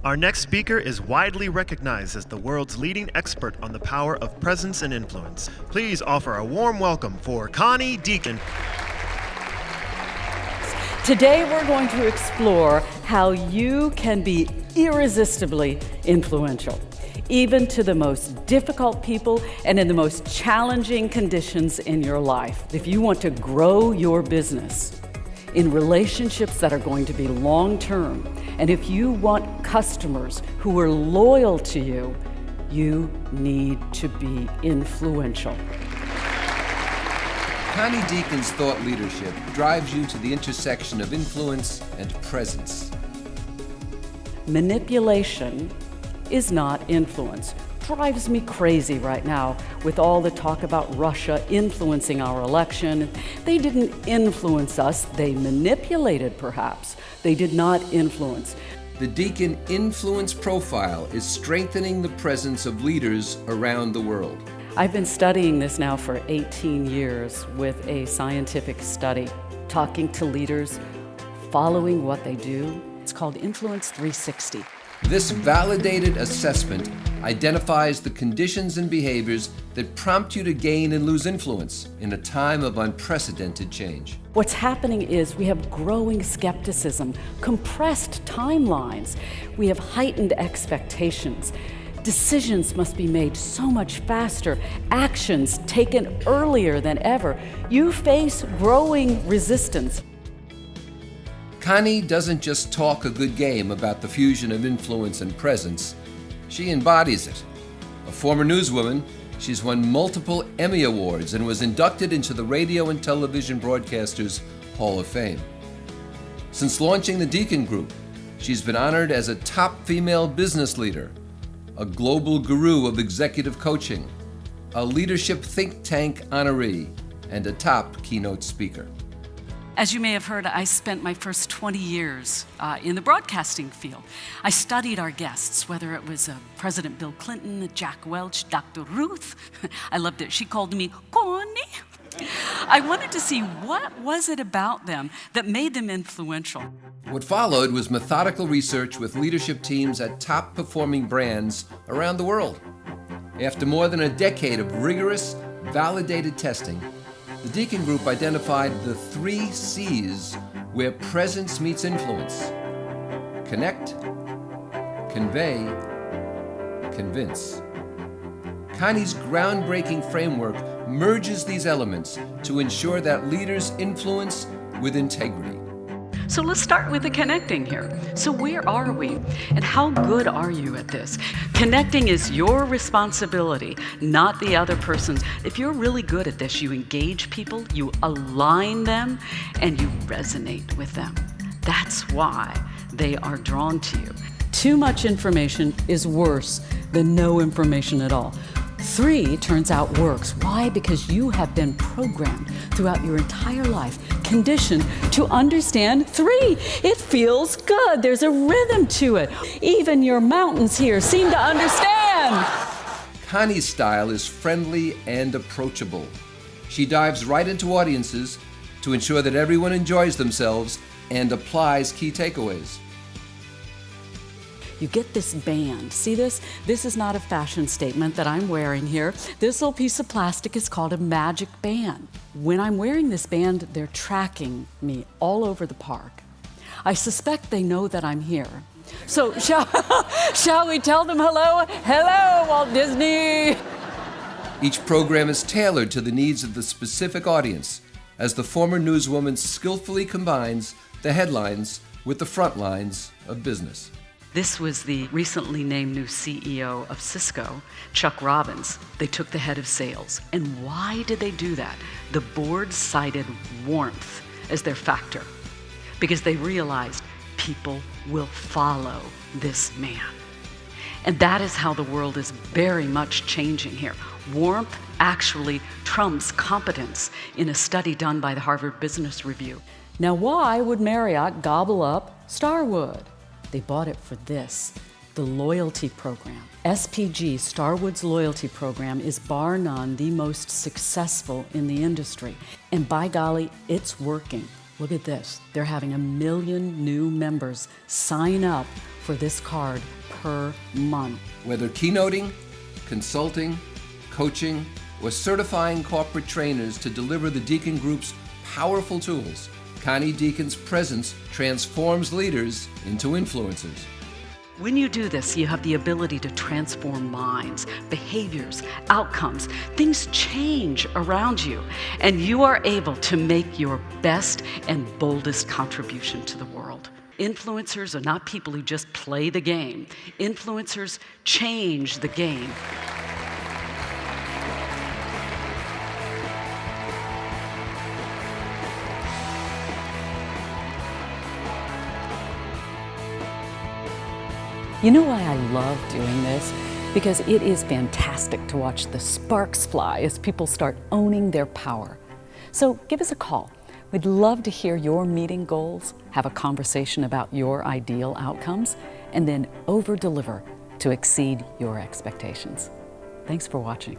Our next speaker is widely recognized as the world's leading expert on the power of presence and influence. Please offer a warm welcome for Connie Dieken. Today we're going to explore how you can be irresistibly influential, even to the most difficult people and in the most challenging conditions in your life. If you want to grow your business in relationships that are going to be long-term, and if you want customers who are loyal to you, you need to be influential. Connie Dieken's thought leadership drives you to the intersection of influence and presence. Manipulation is not influence. Drives me crazy right now with all the talk about Russia influencing our election. They didn't influence us, they manipulated perhaps. They did not influence. The Dieken Influence Profile is strengthening the presence of leaders around the world. I've been studying this now for 18 years with a scientific study, talking to leaders, following what they do. It's called Influence 360. This validated assessment identifies the conditions and behaviors that prompt you to gain and lose influence in a time of unprecedented change. What's happening is we have growing skepticism, compressed timelines, we have heightened expectations. Decisions must be made so much faster, actions taken earlier than ever. You face growing resistance. Connie doesn't just talk a good game about the fusion of influence and presence, she embodies it. A former newswoman, she's won multiple Emmy Awards and was inducted into the Radio and Television Broadcasters Hall of Fame. Since launching the Dieken Group, she's been honored as a top female business leader, a global guru of executive coaching, a leadership think tank honoree, and a top keynote speaker. As you may have heard, I spent my first 20 years in the broadcasting field. I studied our guests, whether it was President Bill Clinton, Jack Welch, Dr. Ruth. I loved it. She called me Connie. I wanted to see what was it about them that made them influential. What followed was methodical research with leadership teams at top-performing brands around the world. After more than a decade of rigorous, validated testing, the Dieken Group identified the 3 C's where presence meets influence: connect, convey, convince. Connie's groundbreaking framework merges these elements to ensure that leaders influence with integrity. So let's start with the connecting here. So where are we? And how good are you at this? Connecting is your responsibility, not the other person's. If you're really good at this, you engage people, you align them, and you resonate with them. That's why they are drawn to you. Too much information is worse than no information at all. 3 turns out works. Why? Because you have been programmed throughout your entire life, conditioned to understand 3. It feels good. There's a rhythm to it. Even your mountains here seem to understand. Connie's style is friendly and approachable. She dives right into audiences to ensure that everyone enjoys themselves and applies key takeaways. You get this band. See this? This is not a fashion statement that I'm wearing here. This little piece of plastic is called a magic band. When I'm wearing this band, they're tracking me all over the park. I suspect they know that I'm here. So shall we tell them hello? Hello, Walt Disney! Each program is tailored to the needs of the specific audience, as the former newswoman skillfully combines the headlines with the front lines of business. This was the recently named new CEO of Cisco, Chuck Robbins. They took the head of sales. And why did they do that? The board cited warmth as their factor because they realized people will follow this man. And that is how the world is very much changing here. Warmth actually trumps competence in a study done by the Harvard Business Review. Now, why would Marriott gobble up Starwood? They bought it for this, the loyalty program. SPG, Starwood's loyalty program, is bar none the most successful in the industry. And by golly, it's working. Look at this. They're having 1 million new members sign up for this card per month. Whether keynoting, consulting, coaching, or certifying corporate trainers to deliver the Dieken Group's powerful tools, Connie Dieken's presence transforms leaders into influencers. When you do this, you have the ability to transform minds, behaviors, outcomes. Things change around you, and you are able to make your best and boldest contribution to the world. Influencers are not people who just play the game. Influencers change the game. You know why I love doing this? Because it is fantastic to watch the sparks fly as people start owning their power. So give us a call. We'd love to hear your meeting goals, have a conversation about your ideal outcomes, and then over-deliver to exceed your expectations. Thanks for watching.